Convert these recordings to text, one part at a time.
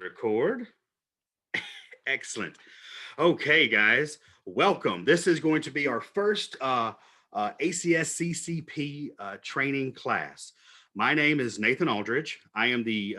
Record. Excellent. Okay, guys, welcome. This is going to be our first ACS CCP training class. My name is Nathan Aldridge. I am the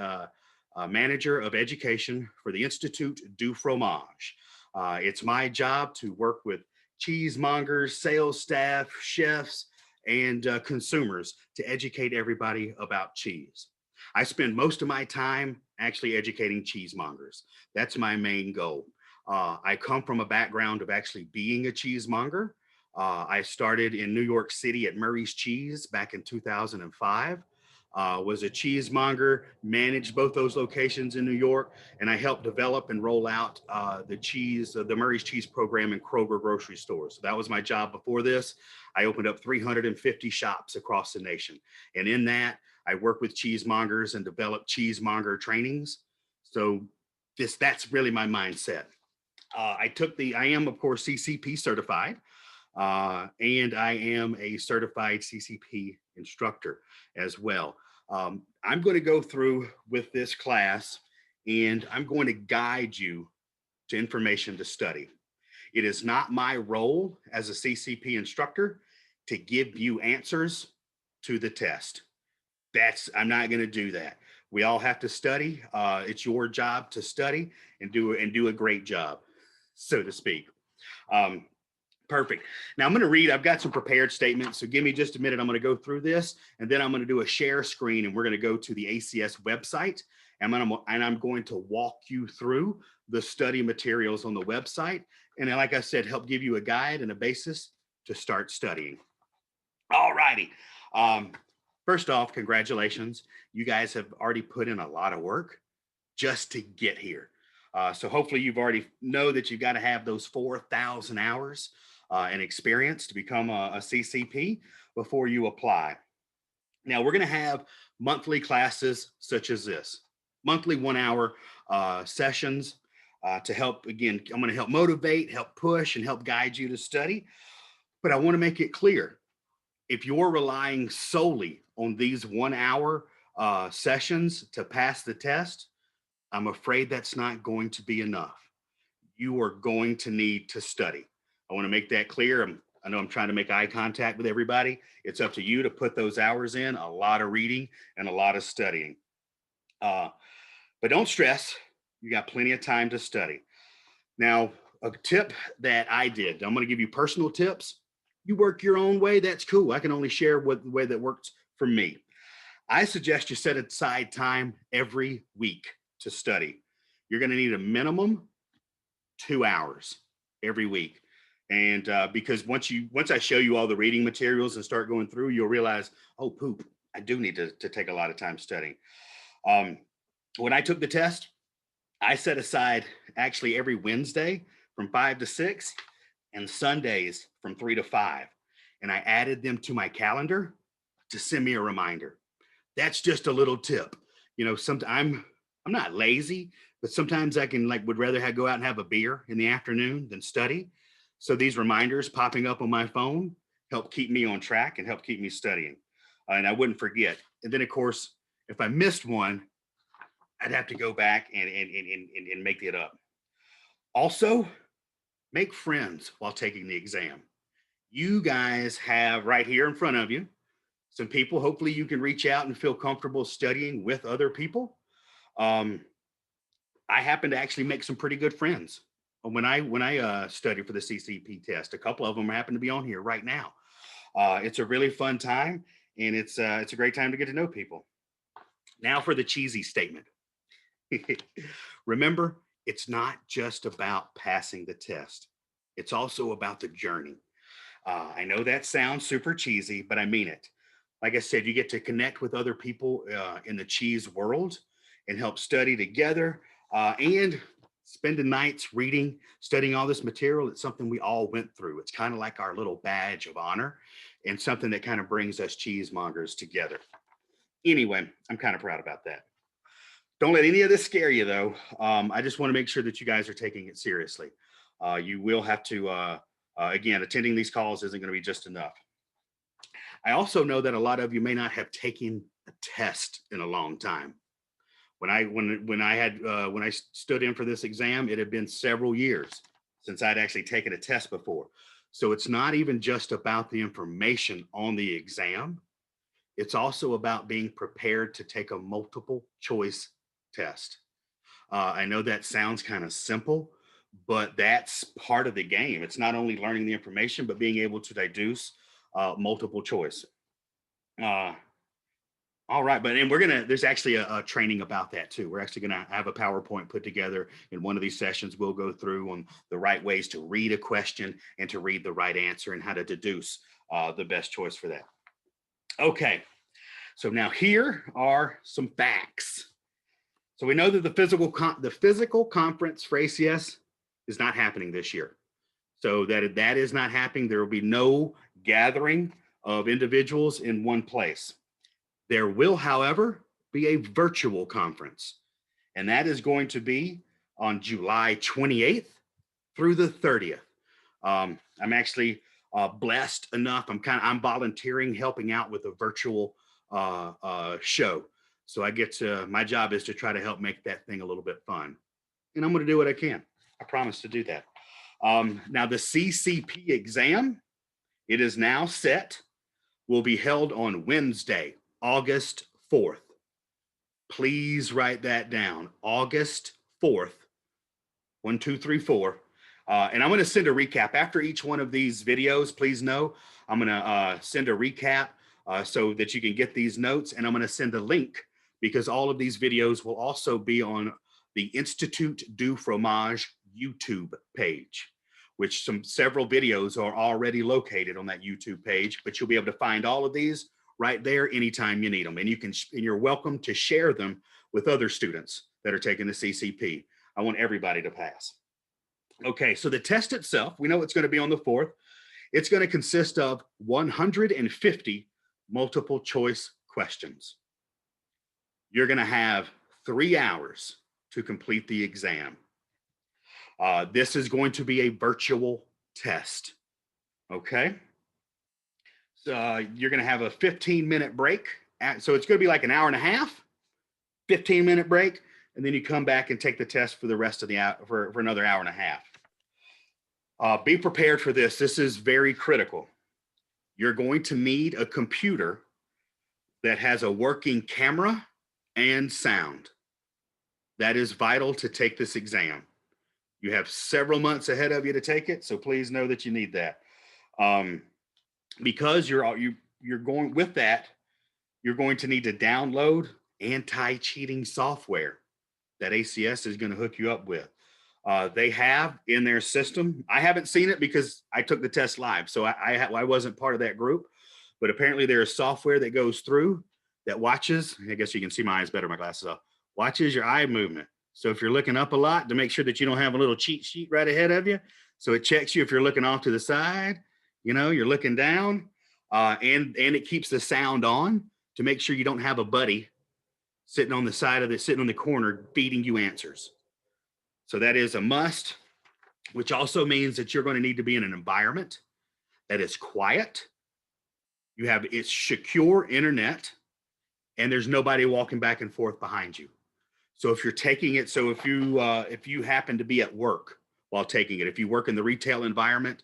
manager of education for the Institute du Fromage. It's my job to work with cheesemongers, sales staff, chefs, and consumers to educate everybody about cheese. I spend most of my time actually educating cheesemongers. That's my main goal. I come from a background of actually being a cheesemonger. I started in New York City at Murray's Cheese back in 2005. Was a cheesemonger, managed both those locations in New York, and I helped develop and roll out the Murray's Cheese program in Kroger grocery stores. So that was my job before this. I opened up 350 shops across the nation. And in that, I work with cheesemongers and develop cheesemonger trainings. So that's really my mindset. I am, of course, CCP certified, and I am a certified CCP instructor as well. I'm going to go through with this class, and I'm going to guide you to information to study. It is not my role as a CCP instructor to give you answers to the test. I'm not going to do that. We all have to study. It's your job to study and do a great job, so to speak. Perfect. Now I'm going to read. I've got some prepared statements, so give me just a minute. I'm going to go through this, and then I'm going to do a share screen, and we're going to go to the ACS website, and I'm going to walk you through the study materials on the website, and then, like I said, help give you a guide and a basis to start studying. All righty. First off, congratulations. You guys have already put in a lot of work just to get here. So hopefully you've already know that you've got to have those 4,000 hours and experience to become a CCP before you apply. Now we're going to have monthly classes such as this, monthly 1 hour sessions to help, again, I'm going to help motivate, help push, and help guide you to study. But I want to make it clear, if you're relying solely on these 1 hour sessions to pass the test, I'm afraid that's not going to be enough. You are going to need to study. I want to make that clear. I know I'm trying to make eye contact with everybody. It's up to you to put those hours in, a lot of reading and a lot of studying. But don't stress. You got plenty of time to study. Now, a tip that I did, I'm going to give you personal tips. You work your own way, that's cool. I can only share the way that works for me. I suggest you set aside time every week to study. You're going to need a minimum 2 hours every week. And because once I show you all the reading materials and start going through, you'll realize, oh, poop, I do need to take a lot of time studying. When I took the test, I set aside actually every Wednesday from 5 to 6 and Sundays from 3 to 5. And I added them to my calendar to send me a reminder. That's just a little tip. You know, I'm not lazy, but sometimes I can would rather go out and have a beer in the afternoon than study. So these reminders popping up on my phone help keep me on track and help keep me studying. And I wouldn't forget. And then, of course, if I missed one, I'd have to go back and make it up. Also, make friends while taking the exam. You guys have right here in front of you some people. Hopefully you can reach out and feel comfortable studying with other people. I happen to actually make some pretty good friends when I study for the CCP test. A couple of them happen to be on here right now. It's a really fun time, and it's a great time to get to know people. Now for the cheesy statement. Remember, it's not just about passing the test. It's also about the journey. I know that sounds super cheesy, but I mean it. Like I said, you get to connect with other people in the cheese world and help study together and spending nights reading, studying all this material. It's something we all went through. It's kind of like our little badge of honor and something that kind of brings us cheesemongers together. Anyway, I'm kind of proud about that. Don't let any of this scare you, though. I just want to make sure that you guys are taking it seriously. You will have to, again, attending these calls isn't going to be just enough. I also know that a lot of you may not have taken a test in a long time. When I stood in for this exam, it had been several years since I'd actually taken a test before. So it's not even just about the information on the exam. It's also about being prepared to take a multiple choice test. I know that sounds kind of simple, but that's part of the game. It's not only learning the information, but being able to deduce multiple choice. Uh, all right, but and there's actually a training about that too. We're actually gonna have a PowerPoint put together in one of these sessions. We'll go through on the right ways to read a question and to read the right answer and how to deduce the best choice for that. Okay, so now here are some facts. So we know that the physical conference for ACS is not happening this year. So that is not happening. There will be no gathering of individuals in one place. There will, however, be a virtual conference, and that is going to be on July 28th through the 30th. I'm actually blessed enough. I'm volunteering, helping out with a virtual show. So my job is to try to help make that thing a little bit fun. And I'm going to do what I can. I promise to do that. Now the CCP exam, it is now set, will be held on Wednesday, August 4th. Please write that down. August 4th, 1, 2, 3, 4. And I'm going to send a recap after each one of these videos. Please know I'm going to send a recap so that you can get these notes. And I'm going to send a link because all of these videos will also be on the Institut du Fromage YouTube page, which several videos are already located on that YouTube page, but you'll be able to find all of these right there anytime you need them. And you're welcome to share them with other students that are taking the CCP. I want everybody to pass. Okay, so the test itself, we know it's going to be on the 4th. It's going to consist of 150 multiple choice questions. You're going to have 3 hours to complete the exam. This is going to be a virtual test. Okay. So you're going to have a 15-minute break. So it's going to be like an hour and a half, 15-minute break, and then you come back and take the test for the rest of the hour, for another hour and a half. Be prepared for this. This is very critical. You're going to need a computer that has a working camera and sound. That is vital to take this exam. You have several months ahead of you to take it, so please know that you need that. Because you're going with that, you're going to need to download anti-cheating software that ACS is going to hook you up with. They have in their system. I haven't seen it because I took the test live, so I wasn't part of that group. But apparently there is software that goes through that watches. I guess you can see my eyes better, my glasses off. Watches your eye movement. So if you're looking up a lot, to make sure that you don't have a little cheat sheet right ahead of you. So it checks you if you're looking off to the side, you're looking down, and it keeps the sound on to make sure you don't have a buddy sitting on the corner feeding you answers. So that is a must, which also means that you're going to need to be in an environment that is quiet. It's secure internet, and there's nobody walking back and forth behind you. So if you're taking it, if you happen to be at work while taking it, if you work in the retail environment,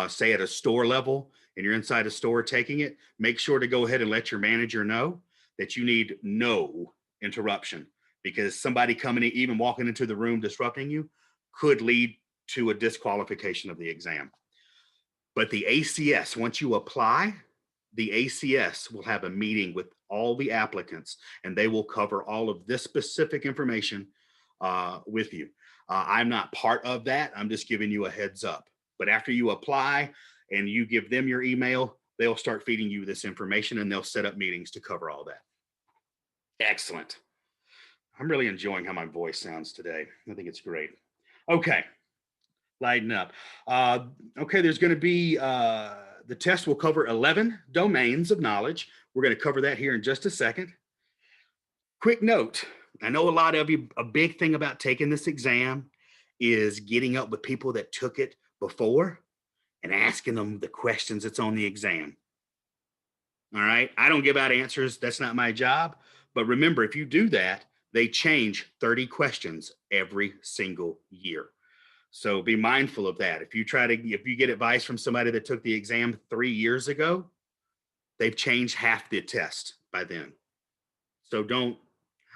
say at a store level, and you're inside a store taking it, make sure to go ahead and let your manager know that you need no interruption, because somebody coming in, even walking into the room disrupting you, could lead to a disqualification of the exam. But the ACS, once you apply, the ACS will have a meeting with all the applicants, and they will cover all of this specific information with you. I'm not part of that. I'm just giving you a heads up. But after you apply and you give them your email, they'll start feeding you this information, and they'll set up meetings to cover all that. Excellent. I'm really enjoying how my voice sounds today. I think it's great. Okay, lighten up. Okay, there's going to be, the test will cover 11 domains of knowledge. We're going to cover that here in just a second. Quick note, I know a lot of you, a big thing about taking this exam is getting up with people that took it before and asking them the questions that's on the exam. All right, I don't give out answers. That's not my job. But remember, if you do that, They change 30 questions every single year. So be mindful of that. If you get advice from somebody that took the exam 3 years ago, they've changed half the test by then. So don't,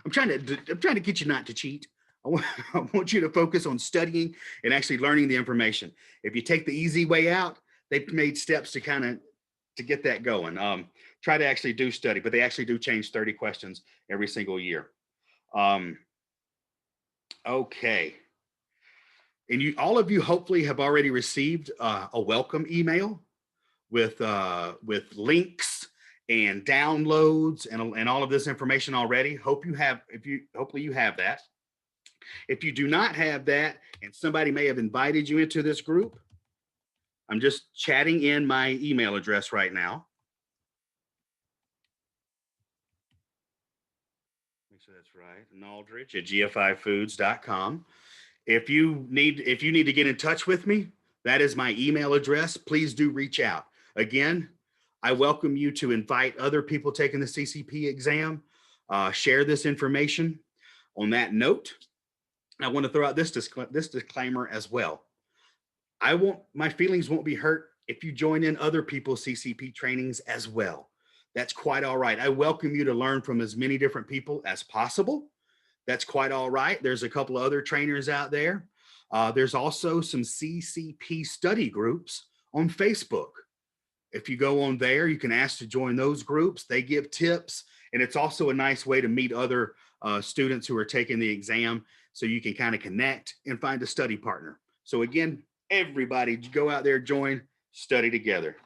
I'm trying to get you not to cheat. I want you to focus on studying and actually learning the information. If you take the easy way out, they've made steps to to get that going. Try to actually do study, but they actually do change 30 questions every single year. Um, okay. And all of you hopefully have already received a welcome email with links and downloads and all of this information already. Hopefully you have that. If you do not have that, and somebody may have invited you into this group, I'm just chatting in my email address right now. Make sure that's right. Aldridge at gfifoods.com. If you need to get in touch with me, that is my email address. Please do reach out. Again, I welcome you to invite other people taking the CCP exam. Share this information. On that note, I want to throw out this disclaimer as well. My feelings won't be hurt if you join in other people's CCP trainings as well. That's quite all right. I welcome you to learn from as many different people as possible. That's quite all right. There's a couple of other trainers out there. There's also some CCP study groups on Facebook. If you go on there, you can ask to join those groups. They give tips, and it's also a nice way to meet other students who are taking the exam, so you can kind of connect and find a study partner. So again, everybody go out there, join, study together.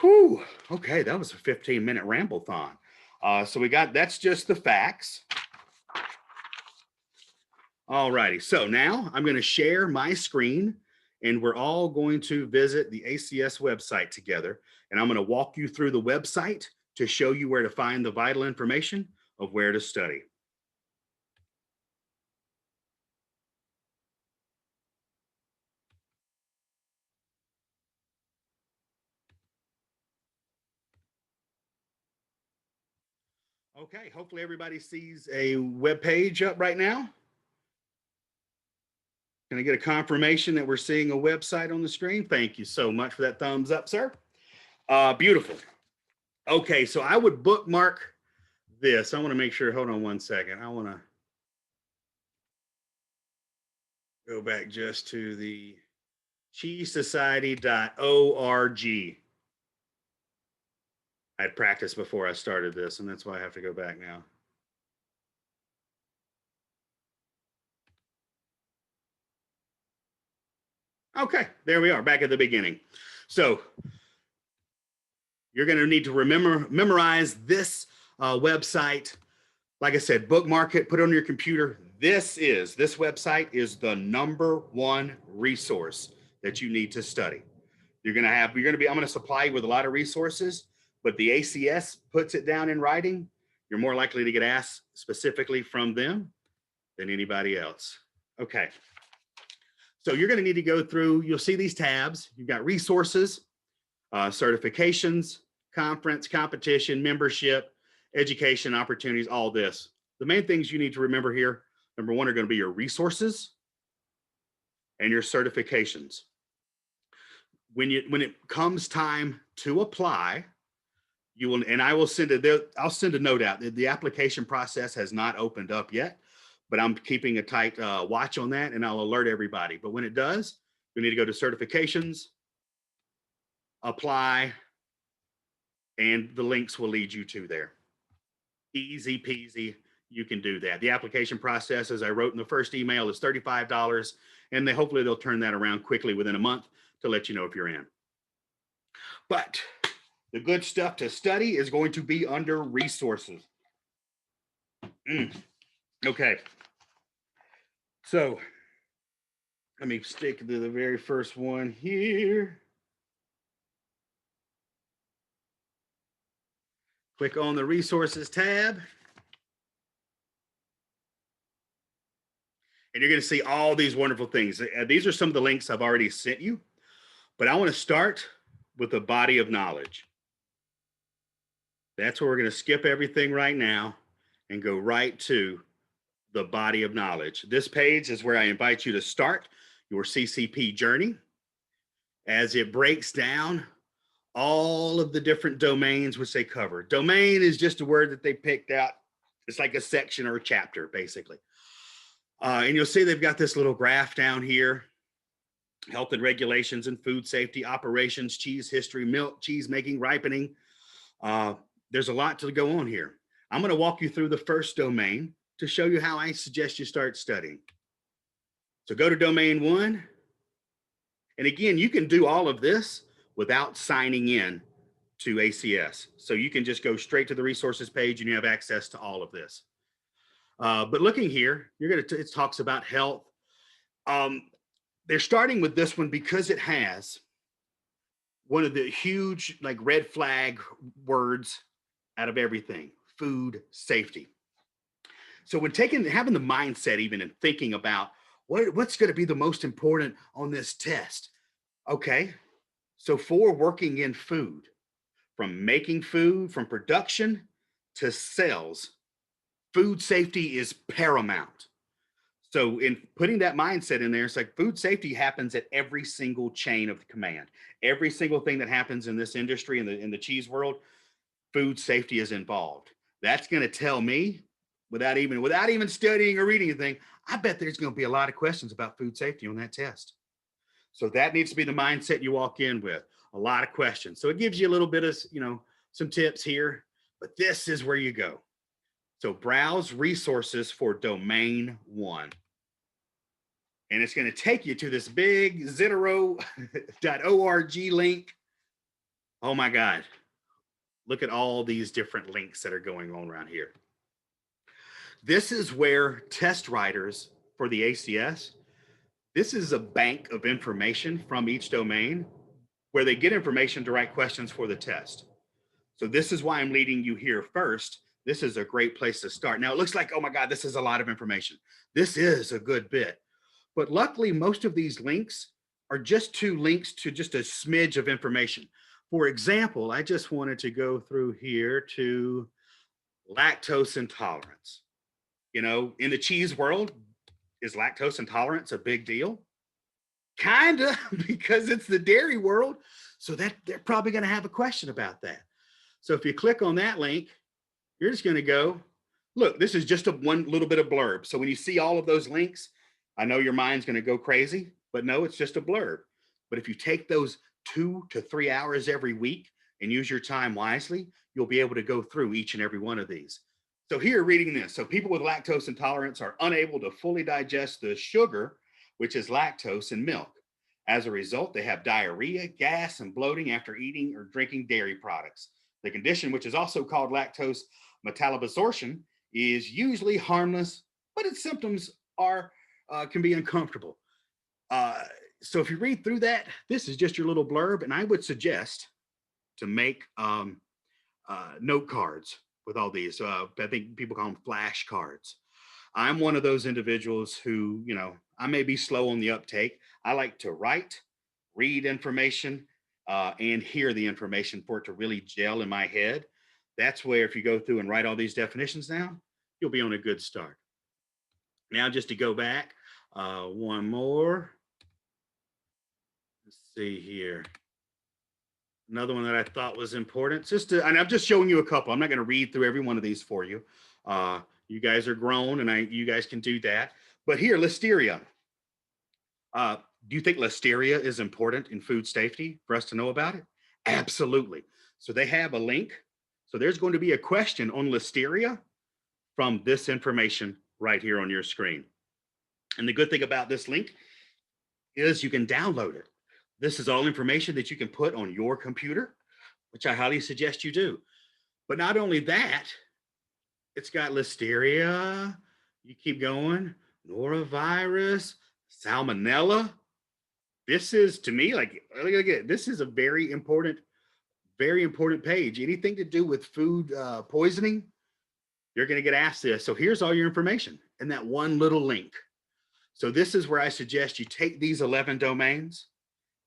Whew. Okay, that was a 15-minute ramble-thon. So that's just the facts. All righty, so now I'm going to share my screen, and we're all going to visit the ACS website together. And I'm going to walk you through the website to show you where to find the vital information of where to study. Okay, hopefully everybody sees a web page up right now. Can I get a confirmation that we're seeing a website on the screen? Thank you so much for that thumbs up, sir. Beautiful. Okay, so I would bookmark this. I want to make sure, hold on one second. I want to go back just to the cheesesociety.org. I'd practiced before I started this, and that's why I have to go back now. Okay, there we are, back at the beginning. So you're going to need to memorize this website. Like I said, bookmark it, put it on your computer. This website is the #1 resource that you need to study. I'm going to supply you with a lot of resources, but the ACS puts it down in writing. You're more likely to get asked specifically from them than anybody else. Okay. So you're going to need to go through, you'll see these tabs. You've got resources, certifications, conference, competition, membership, education, opportunities, all this. The main things you need to remember here, number one, are going to be your resources and your certifications. When it comes time to apply, I'll send a note out. The application process has not opened up yet, but I'm keeping a tight watch on that, and I'll alert everybody. But when it does, you need to go to certifications, apply, and the links will lead you to there. Easy peasy, you can do that. The application process, as I wrote in the first email, is $35, and hopefully they'll turn that around quickly within a month to let you know if you're in. But the good stuff to study is going to be under resources. Okay. So let me stick to the very first one here. Click on the resources tab. And you're going to see all these wonderful things. These are some of the links I've already sent you, but I want to start with a body of knowledge. That's where we're going to skip everything right now and go right to the body of knowledge. This page is where I invite you to start your CCP journey as it breaks down all of the different domains which they cover. Domain is just a word that they picked out. It's like a section or a chapter, basically. And you'll see they've got this little graph down here: health and regulations and food safety, operations, cheese history, milk, cheese making, ripening. There's a lot to go on here. I'm going to walk you through the first domain to show you how I suggest you start studying. So go to domain 1. And again, you can do all of this without signing in to ACS. So you can just go straight to the resources page and you have access to all of this. But looking here, it talks about health. They're starting with this one because it has one of the huge like red flag words out of everything: food safety. So when having the mindset even and thinking about what's going to be the most important on this test. Okay, so for working in food, from making food, from production to sales, food safety is paramount. So in putting that mindset in there, it's like food safety happens at every single chain of command. Every single thing that happens in this industry, in the cheese world, food safety is involved. That's going to tell me, without even studying or reading anything, I bet there's going to be a lot of questions about food safety on that test. So that needs to be the mindset you walk in with. A lot of questions. So it gives you a little bit of, some tips here, but this is where you go. So browse resources for domain 1. And it's going to take you to this big Zitero.org link. Oh my God. Look at all these different links that are going on around here. This is where test writers for the ACS, this is a bank of information from each domain where they get information to write questions for the test. So this is why I'm leading you here first. This is a great place to start. Now it looks like, oh my God, this is a lot of information. This is a good bit. But luckily, most of these links are just 2 links to just a smidge of information. For example, I just wanted to go through here to lactose intolerance. In the cheese world, is lactose intolerance a big deal? Kinda, because it's the dairy world. So that they're probably going to have a question about that. So if you click on that link, you're just going to go, look, this is just one little bit of blurb. So when you see all of those links, I know your mind's going to go crazy, but no, it's just a blurb. But if you take those 2 to 3 hours every week and use your time wisely, you'll be able to go through each and every one of these. So here, reading this. So people with lactose intolerance are unable to fully digest the sugar, which is lactose in milk. As a result, they have diarrhea, gas, and bloating after eating or drinking dairy products. The condition, which is also called lactose metabsorption, is usually harmless, but its symptoms can be uncomfortable. So if you read through that, this is just your little blurb, and I would suggest to make note cards with all these. I think people call them flash cards. I'm one of those individuals who, I may be slow on the uptake. I like to write, read information, and hear the information for it to really gel in my head. That's where if you go through and write all these definitions down, you'll be on a good start. Now, just to go back, one more. Let's see here. Another one that I thought was important. And I'm just showing you a couple. I'm not going to read through every one of these for you. You guys are grown, and you guys can do that. But here, Listeria. Do you think Listeria is important in food safety for us to know about it? Absolutely. So they have a link. So there's going to be a question on Listeria from this information right here on your screen. And the good thing about this link is you can download it. This is all information that you can put on your computer, which I highly suggest you do. But not only that, it's got Listeria, you keep going, norovirus, salmonella. This is, to me, this is a very important page. Anything to do with food poisoning, you're going to get asked this. So here's all your information in that one little link. So this is where I suggest you take these 11 domains.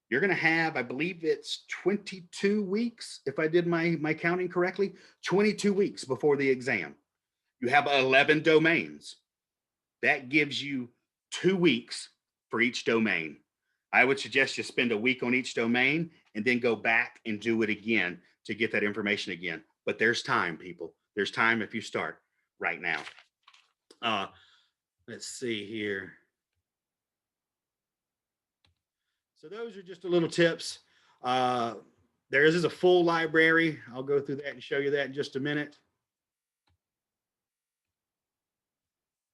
You're going to have, I believe it's 22 weeks, if I did my counting correctly, 22 weeks before the exam. You have 11 domains. That gives you 2 weeks for each domain. I would suggest you spend a week on each domain and then go back and do it again to get that information again. But there's time, people. There's time if you start right now. Let's see here. So those are just a little tips. There is a full library. I'll go through that and show you that in just a minute.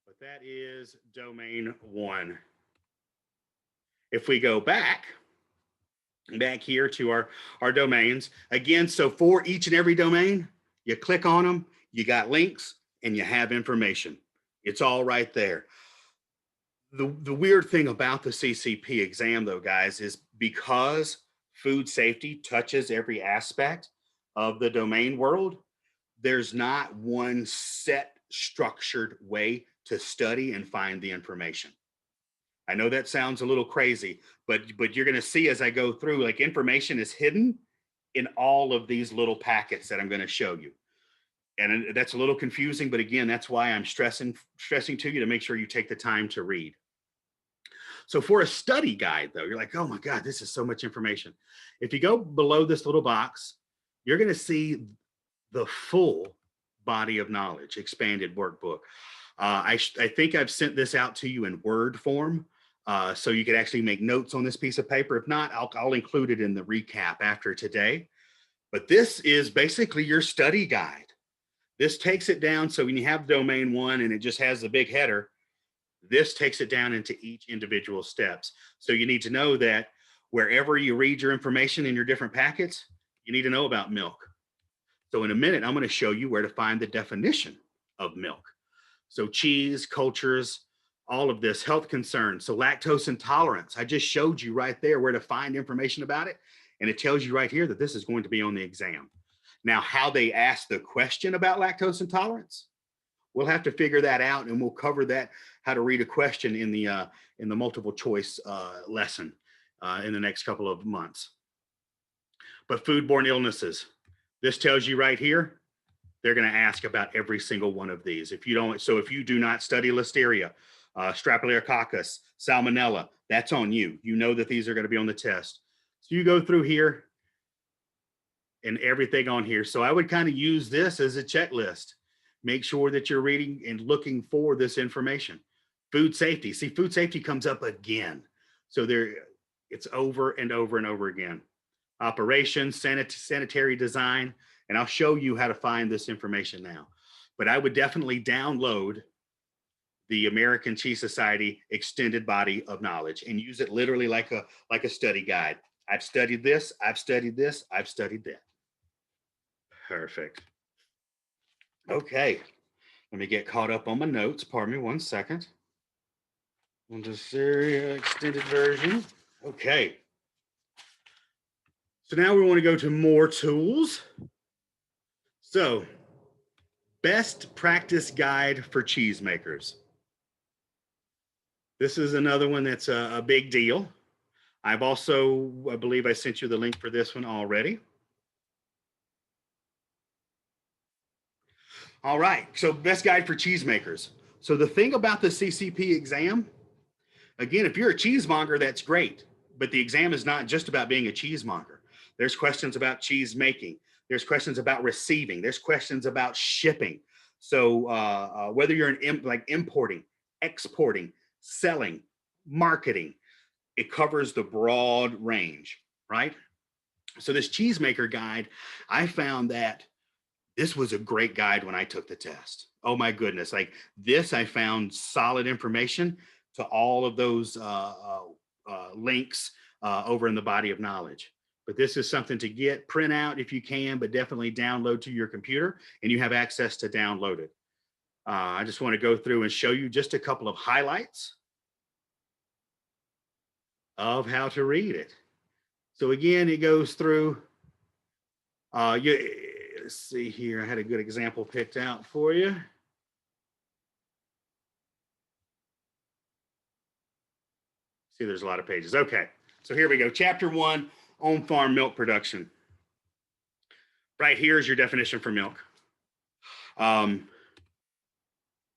But that is domain 1. If we go back here to our domains, again, so for each and every domain, you click on them, you got links, and you have information. It's all right there. The weird thing about the CCP exam, though, guys, is because food safety touches every aspect of the domain world, there's not one set structured way to study and find the information. I know that sounds a little crazy, but you're going to see as I go through, like, information is hidden in all of these little packets that I'm going to show you. And that's a little confusing, but again, that's why I'm stressing to you to make sure you take the time to read. So for a study guide, though, you're like, oh my God, this is so much information. If you go below this little box, you're going to see the full body of knowledge expanded workbook. I think I've sent this out to you in Word form, so you could actually make notes on this piece of paper. If not, I'll include it in the recap after today. But this is basically your study guide. This takes it down, so when you have domain 1 and it just has the big header, this takes it down into each individual steps. So you need to know that wherever you read your information in your different packets, you need to know about milk. So in a minute, I'm going to show you where to find the definition of milk. So cheese, cultures, all of this, health concerns. So lactose intolerance, I just showed you right there where to find information about it. And it tells you right here that this is going to be on the exam. Now, how they ask the question about lactose intolerance, we'll have to figure that out, and we'll cover that, how to read a question in the multiple choice lesson in the next couple of months. But foodborne illnesses, this tells you right here, they're going to ask about every single one of these. If you do not study Listeria, Streptococcus, Salmonella, that's on you. You know that these are going to be on the test. So you go through here and everything on here. So I would kind of use this as a checklist. Make sure that you're reading and looking for this information. Food safety. See, food safety comes up again. So it's over and over and over again. Operations, sanitary design, and I'll show you how to find this information now. But I would definitely download the American Cheese Society Extended Body of Knowledge and use it literally like a study guide. I've studied this, I've studied this, I've studied that. Perfect. Okay, let me get caught up on my notes. Pardon me 1 second. On the Listeria extended version. Okay. So now we want to go to more tools. So, best practice guide for cheesemakers. This is another one that's a big deal. I've also, I believe I sent you the link for this one already. All right, so best guide for cheesemakers. So the thing about the CCP exam, again, if you're a cheesemonger, that's great, but the exam is not just about being a cheesemonger. There's questions about cheese making. There's questions about receiving. There's questions about shipping. So whether you're importing, exporting, selling, marketing, it covers the broad range, right? So this cheesemaker guide, I found that this was a great guide when I took the test. Oh my goodness, like this, I found solid information to all of those links over in the body of knowledge. But this is something to print out if you can, but definitely download to your computer, and you have access to download it. I just want to go through and show you just a couple of highlights of how to read it. So again, it goes through, let's see here, I had a good example picked out for you. See, there's a lot of pages. Okay, so here we go. Chapter 1, on-farm milk production. Right here is your definition for milk.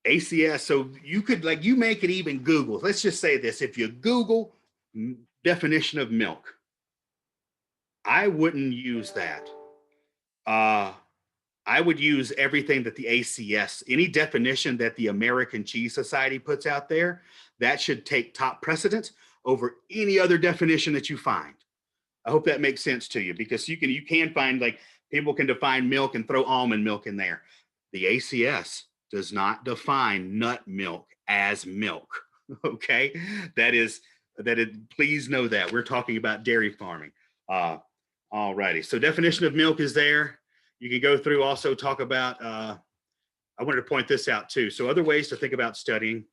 ACS. So you could, like, you make it even Google. Let's just say this. If you Google definition of milk, I wouldn't use that. Uh, I would use everything that the ACS, any definition that the American Cheese Society puts out there, that should take top precedence over any other definition that you find. I hope that makes sense to you, because you can find, like, people can define milk and throw almond milk in there. The ACS does not define nut milk as milk. Okay, please know that we're talking about dairy farming. All righty. So definition of milk is there. You can go through, also talk about. I wanted to point this out too. So other ways to think about studying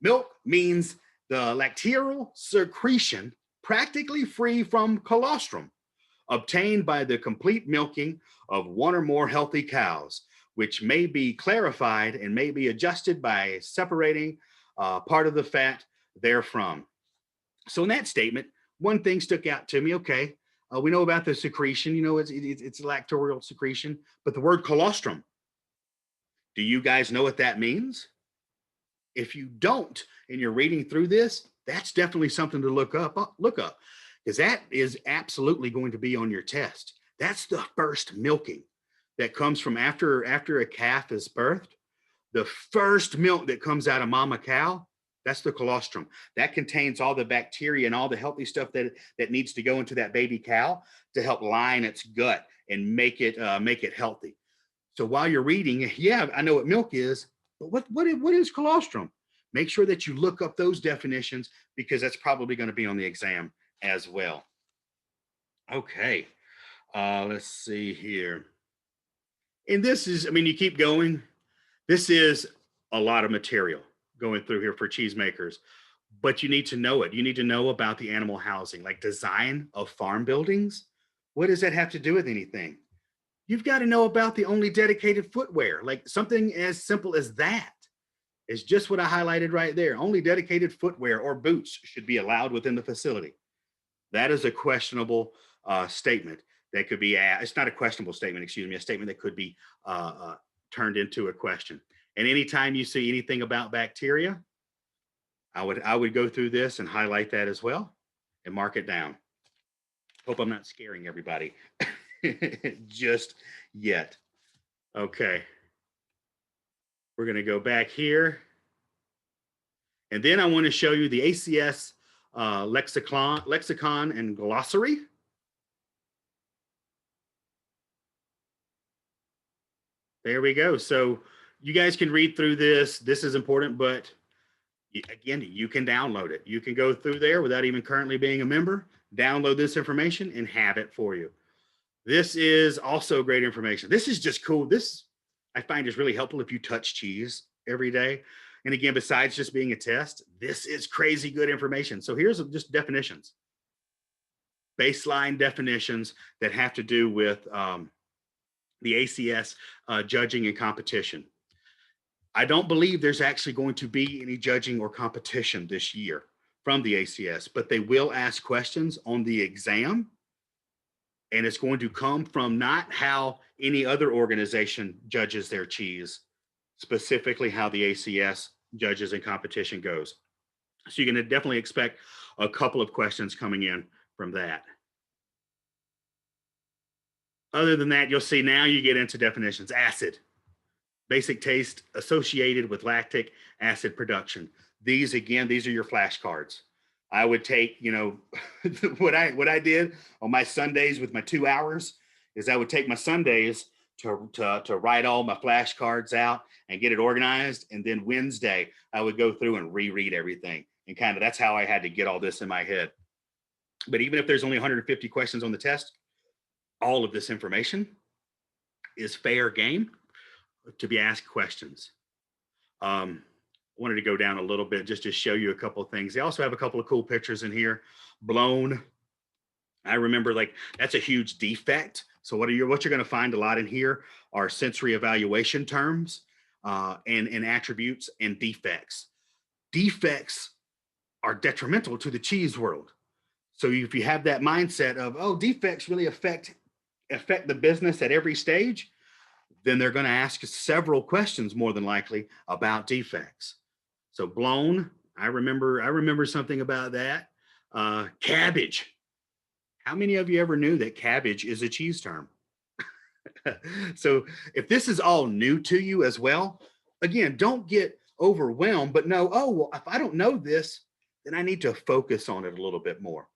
milk means the lacteal secretion practically free from colostrum, obtained by the complete milking of one or more healthy cows, which may be clarified and may be adjusted by separating part of the fat therefrom. So in that statement, one thing stuck out to me. Okay, we know about the secretion, it's lactorial secretion, but the word colostrum, do you guys know what that means? If you don't, and you're reading through this, that's definitely something to look up, because that is absolutely going to be on your test. That's the first milking that comes from after a calf is birthed. The first milk that comes out of mama cow, that's the colostrum. That contains all the bacteria and all the healthy stuff that needs to go into that baby cow to help line its gut and make it healthy. So while you're reading, yeah, I know what milk is, but what is colostrum? Make sure that you look up those definitions, because that's probably going to be on the exam as well. Okay, let's see here. And this is, I mean, you keep going. This is a lot of material going through here for cheesemakers, but you need to know it. You need to know about the animal housing, like design of farm buildings. What does that have to do with anything? You've got to know about the only dedicated footwear, like something as simple as that. Is just what I highlighted right there. Only dedicated footwear or boots should be allowed within the facility. That is a questionable statement that could be, it's not a questionable statement, excuse me, a statement that could be turned into a question. And anytime you see anything about bacteria, I would go through this and highlight that as well and mark it down. Hope I'm not scaring everybody just yet. Okay. We're going to go back here. And then I want to show you the ACS lexicon and glossary. There we go. So you guys can read through this. This is important, but again, you can download it. You can go through there without even currently being a member, download this information and have it for you. This is also great information. This is just cool. This I find is really helpful if you touch cheese every day. And again, besides just being a test, this is crazy good information. So here's just definitions, baseline definitions that have to do with the ACS judging and competition. I don't believe there's actually going to be any judging or competition this year from the ACS, but they will ask questions on the exam. And it's going to come from not how any other organization judges their cheese, specifically how the ACS judges and competition goes. So you're going to definitely expect a couple of questions coming in from that. Other than that, you'll see now you get into definitions. Acid, basic taste associated with lactic acid production. These, again, these are your flashcards. I would take, what I did on my Sundays with my 2 hours is I would take my Sundays to write all my flashcards out and get it organized. And then Wednesday, I would go through and reread everything. And kind of that's how I had to get all this in my head. But even if there's only 150 questions on the test, all of this information is fair game to be asked questions. Wanted to go down a little bit just to show you a couple of things. They also have a couple of cool pictures in here. Blown. I remember, like, that's a huge defect. So what you're going to find a lot in here are sensory evaluation terms and attributes and defects. Defects are detrimental to the cheese world. So if you have that mindset of, oh, defects really affect the business at every stage, then they're going to ask several questions more than likely about defects. So blown, I remember something about that. Cabbage. How many of you ever knew that cabbage is a cheese term? So if this is all new to you as well, again, don't get overwhelmed, but know, oh, well, if I don't know this, then I need to focus on it a little bit more.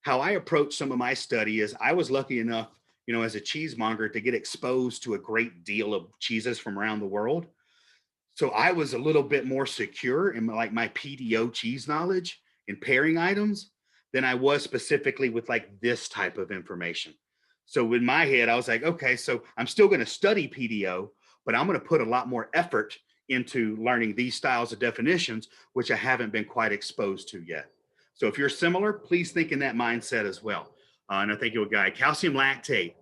How I approach some of my study is I was lucky enough, as a cheesemonger to get exposed to a great deal of cheeses from around the world. So I was a little bit more secure in my PDO cheese knowledge in pairing items than I was specifically with like this type of information. So in my head, I was like, okay, so I'm still going to study PDO, but I'm going to put a lot more effort into learning these styles of definitions, which I haven't been quite exposed to yet. So if you're similar, please think in that mindset as well. And I think you'll guide calcium lactate.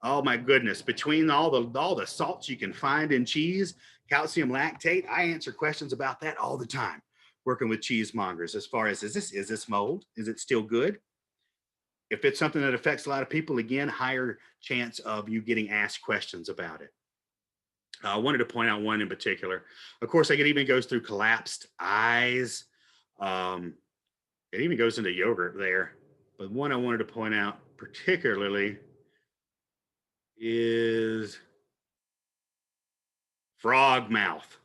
Oh my goodness, between all the salts you can find in cheese, calcium lactate, I answer questions about that all the time, working with cheesemongers as far as, is this mold? Is it still good? If it's something that affects a lot of people, again, higher chance of you getting asked questions about it. I wanted to point out one in particular. Of course, it even goes through collapsed eyes. It even goes into yogurt there. But one I wanted to point out particularly is frog mouth.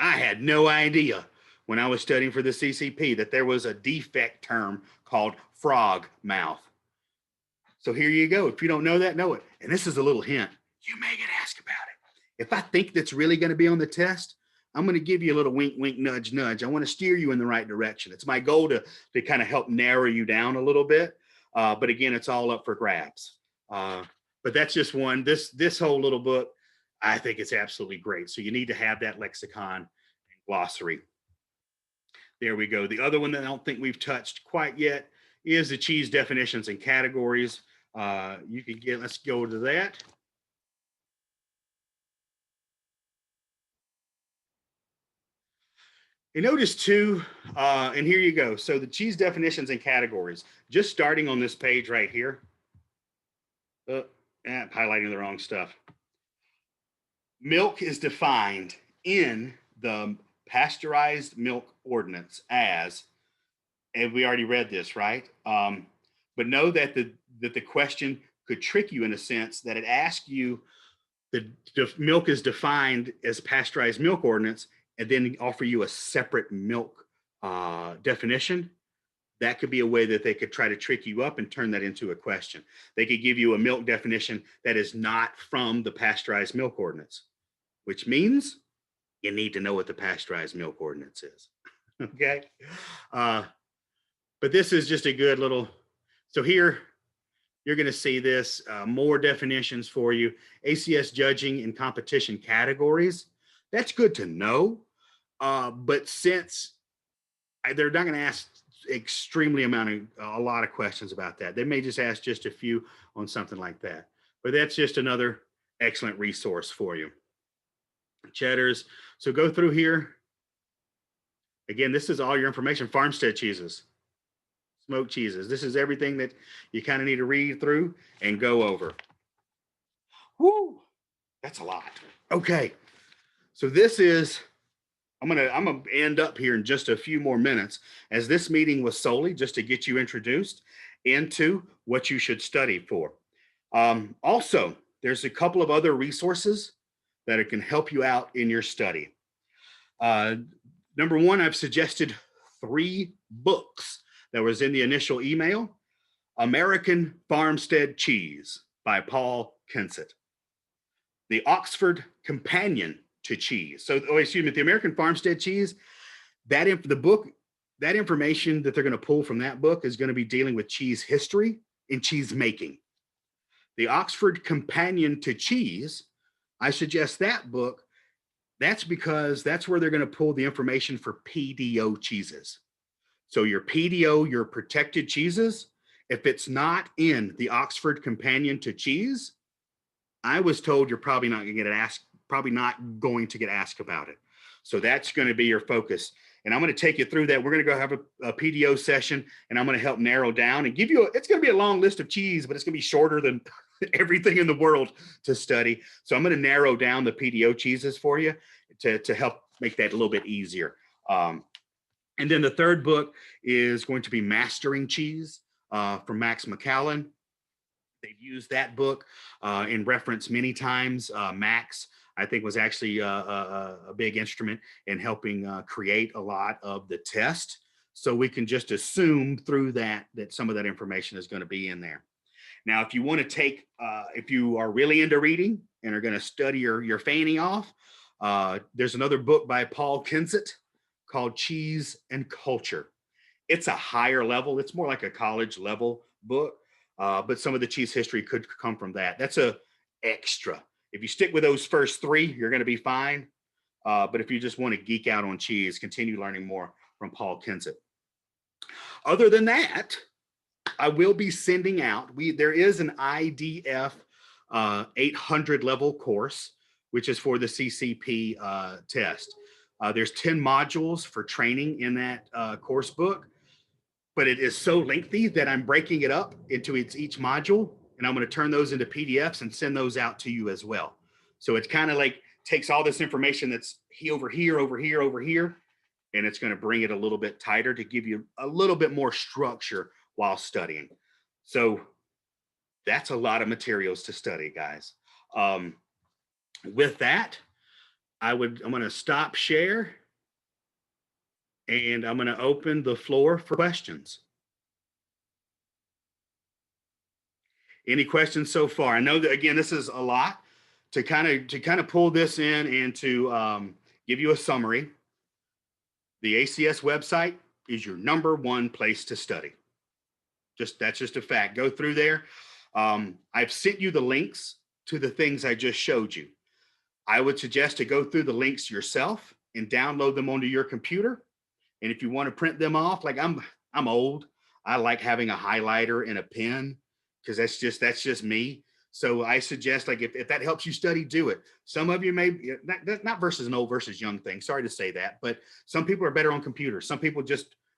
I had no idea when I was studying for the CCP that there was a defect term called frog mouth. So here you go. If you don't know that, know it. And this is a little hint. You may get asked about it. If I think that's really going to be on the test, I'm going to give you a little wink, wink, nudge, nudge. I want to steer you in the right direction. It's my goal to kind of help narrow you down a little bit. But again, it's all up for grabs. But that's just one. This whole little book, I think it's absolutely great. So you need to have that lexicon and glossary. There we go. The other one that I don't think we've touched quite yet is the cheese definitions and categories. Let's go to that. You notice too, and here you go. So the cheese definitions and categories, just starting on this page right here. Highlighting the wrong stuff. Milk is defined in the pasteurized milk ordinance as, and we already read this, right? But know that the question could trick you in a sense that it asks you the milk is defined as pasteurized milk ordinance and then offer you a separate milk definition. That could be a way that they could try to trick you up and turn that into a question. They could give you a milk definition that is not from the pasteurized milk ordinance, which means you need to know what the pasteurized milk ordinance is. Okay. But this is just a good little, so here you're going to see this, more definitions for you. ACS judging and competition categories. That's good to know. But since they're not going to ask a lot of questions about that, they may just ask just a few on something like that. But that's just another excellent resource for you. Cheddars. So go through here. Again, this is all your information. Farmstead cheeses, smoked cheeses. This is everything that you kind of need to read through and go over. Woo, that's a lot. Okay. So this is, I'm gonna end up here in just a few more minutes, as this meeting was solely just to get you introduced into what you should study for. Also, there's a couple of other resources that it can help you out in your study. Number one, I've suggested 3 books that was in the initial email. American Farmstead Cheese by Paul Kensett. The Oxford Companion to Cheese. So, the American Farmstead Cheese, that information that they're going to pull from that book is going to be dealing with cheese history and cheese making. The Oxford Companion to Cheese, I suggest that book. That's because that's where they're going to pull the information for PDO cheeses. So your PDO, your protected cheeses, if it's not in the Oxford Companion to Cheese, I was told you're probably not going to get asked about it. So that's going to be your focus. And I'm going to take you through that. We're going to go have a PDO session, and I'm going to help narrow down and give you, it's going to be a long list of cheese, but it's going to be shorter than everything in the world to study. So I'm going to narrow down the PDO cheeses for you to help make that a little bit easier. And then the third book is going to be Mastering Cheese from Max McCallan. They've used that book in reference many times. Max, I think, was actually a big instrument in helping create a lot of the test. So we can just assume through that some of that information is going to be in there. Now, if you want to take, if you are really into reading and are going to study your fanny off, there's another book by Paul Kensett called Cheese and Culture. It's a higher level. It's more like a college level book, but some of the cheese history could come from that. That's a extra. If you stick with those first three, you're going to be fine. But if you just want to geek out on cheese, continue learning more from Paul Kensett. Other than that, I will be sending out, there is an IDF 800 level course, which is for the CCP test. There's 10 modules for training in that course book, but it is so lengthy that I'm breaking it up into each module, and I'm going to turn those into PDFs and send those out to you as well. So it's kind of like takes all this information that's over here, and it's going to bring it a little bit tighter to give you a little bit more structure while studying. So that's a lot of materials to study, guys. With that, I'm going to stop share, and I'm going to open the floor for questions. Any questions so far? I know that, again, this is a lot to kind of pull this in and to give you a summary. The ACS website is your #1 place to study. That's just a fact. Go through there. I've sent you the links to the things I just showed you. I would suggest to go through the links yourself and download them onto your computer. And if you want to print them off, like I'm old, I like having a highlighter and a pen because that's just me. So I suggest, like, if that helps you study, do it. Some of you may, not versus an old versus young thing. Sorry to say that, but some people are better on computers. Some people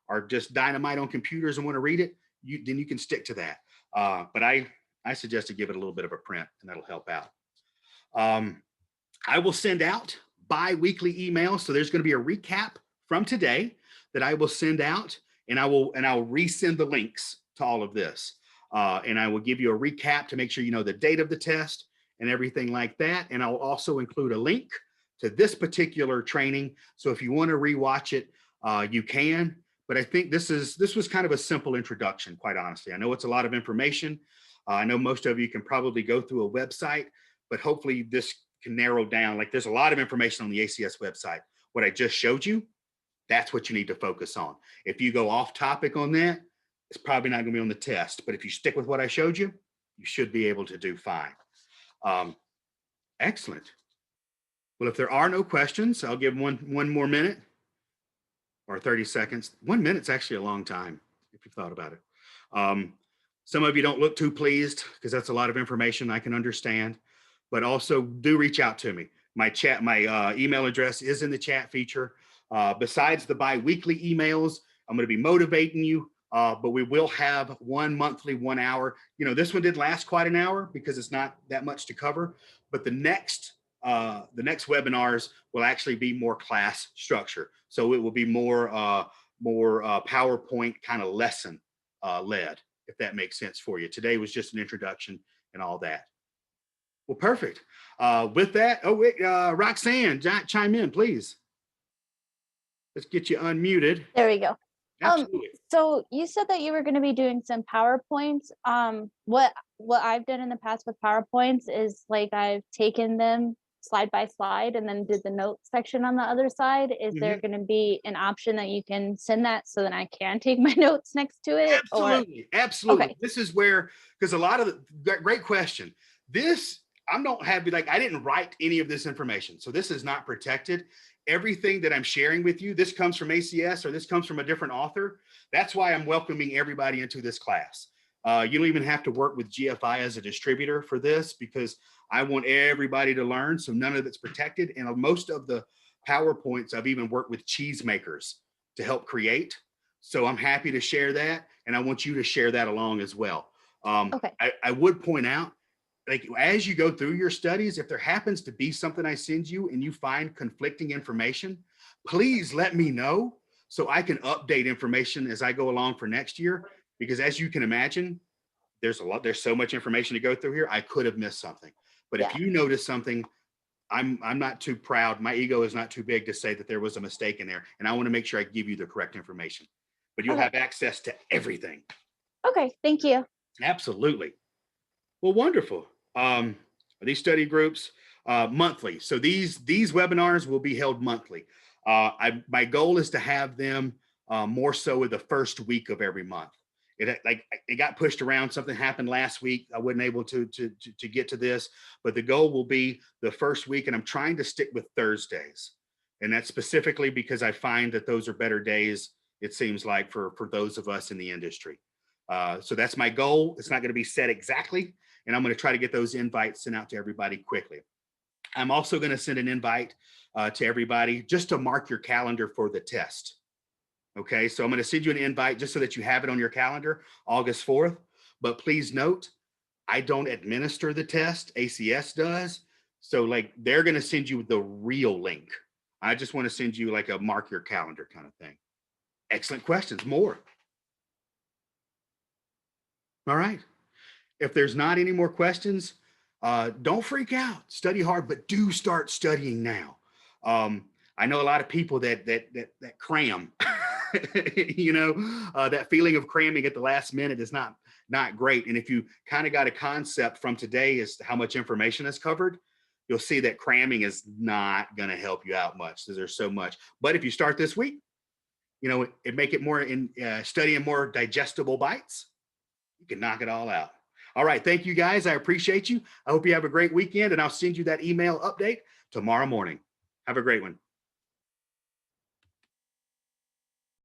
are just dynamite on computers and want to read it. Then you can stick to that. But I suggest to give it a little bit of a print, and that'll help out. I will send out bi-weekly emails. So there's going to be a recap from today that I will send out, and I'll resend the links to all of this. And I will give you a recap to make sure you know the date of the test and everything like that. And I'll also include a link to this particular training. So if you want to rewatch it, you can. But I think this was kind of a simple introduction, quite honestly. I know it's a lot of information. I know most of you can probably go through a website, but hopefully this can narrow down. Like, there's a lot of information on the ACS website. What I just showed you, that's what you need to focus on. If you go off topic on that, it's probably not going to be on the test. But if you stick with what I showed you, you should be able to do fine. Excellent. Well, if there are no questions, I'll give one more minute or 30 seconds. 1 minute's actually a long time if you've thought about it. Some of you don't look too pleased because that's a lot of information. I can understand, but also do reach out to me. My email address is in the chat feature. Besides the bi-weekly emails, I'm going to be motivating you, but we will have one monthly 1 hour. This one did last quite an hour because it's not that much to cover, but the next webinars will actually be more class structure. So it will be more PowerPoint kind of lesson led, if that makes sense for you. Today was just an introduction and all that. Well, perfect. With that, Roxanne, chime in, please. Let's get you unmuted. There we go. Absolutely. So you said that you were going to be doing some PowerPoints. What I've done in the past with PowerPoints is, like, I've taken them slide by slide and then did the notes section on the other side. Is there going to be an option that you can send that so that I can take my notes next to it? Absolutely. Okay. This is where, because a lot of great question. I didn't write any of this information. So this is not protected. Everything that I'm sharing with you, this comes from ACS or this comes from a different author. That's why I'm welcoming everybody into this class. You don't even have to work with GFI as a distributor for this, because I want everybody to learn. So none of it's protected. And most of the PowerPoints, I've even worked with cheese makers to help create. So I'm happy to share that. And I want you to share that along as well. Okay. I would point out, like as you go through your studies, if there happens to be something I send you and you find conflicting information, please let me know so I can update information as I go along for next year. Because as you can imagine, there's so much information to go through here. I could have missed something. But if Yeah. you notice something, I'm not too proud. My ego is not too big to say that there was a mistake in there. And I want to make sure I give you the correct information. But you'll Okay. have access to everything. Okay. Thank you. Absolutely. Well, wonderful. These study groups monthly. So these webinars will be held monthly. My goal is to have them more so in the first week of every month. It got pushed around. Something happened last week. I wasn't able to get to this, but the goal will be the first week, and I'm trying to stick with Thursdays, and that's specifically because I find that those are better days. It seems like for those of us in the industry. So that's my goal. It's not going to be set exactly, and I'm going to try to get those invites sent out to everybody quickly. I'm also going to send an invite to everybody just to mark your calendar for the test. Okay, so I'm going to send you an invite just so that you have it on your calendar, August 4th. But please note, I don't administer the test, ACS does. So like they're going to send you the real link. I just want to send you like a mark your calendar kind of thing. Excellent questions. More. All right. If there's not any more questions, don't freak out. Study hard, but do start studying now. I know a lot of people that cram. That feeling of cramming at the last minute is not great. And if you kind of got a concept from today as to how much information is covered, you'll see that cramming is not going to help you out much because there's so much. But if you start this week, it make it more in studying more digestible bites, you can knock it all out. All right. Thank you guys. I appreciate you. I hope you have a great weekend, and I'll send you that email update tomorrow morning. Have a great one.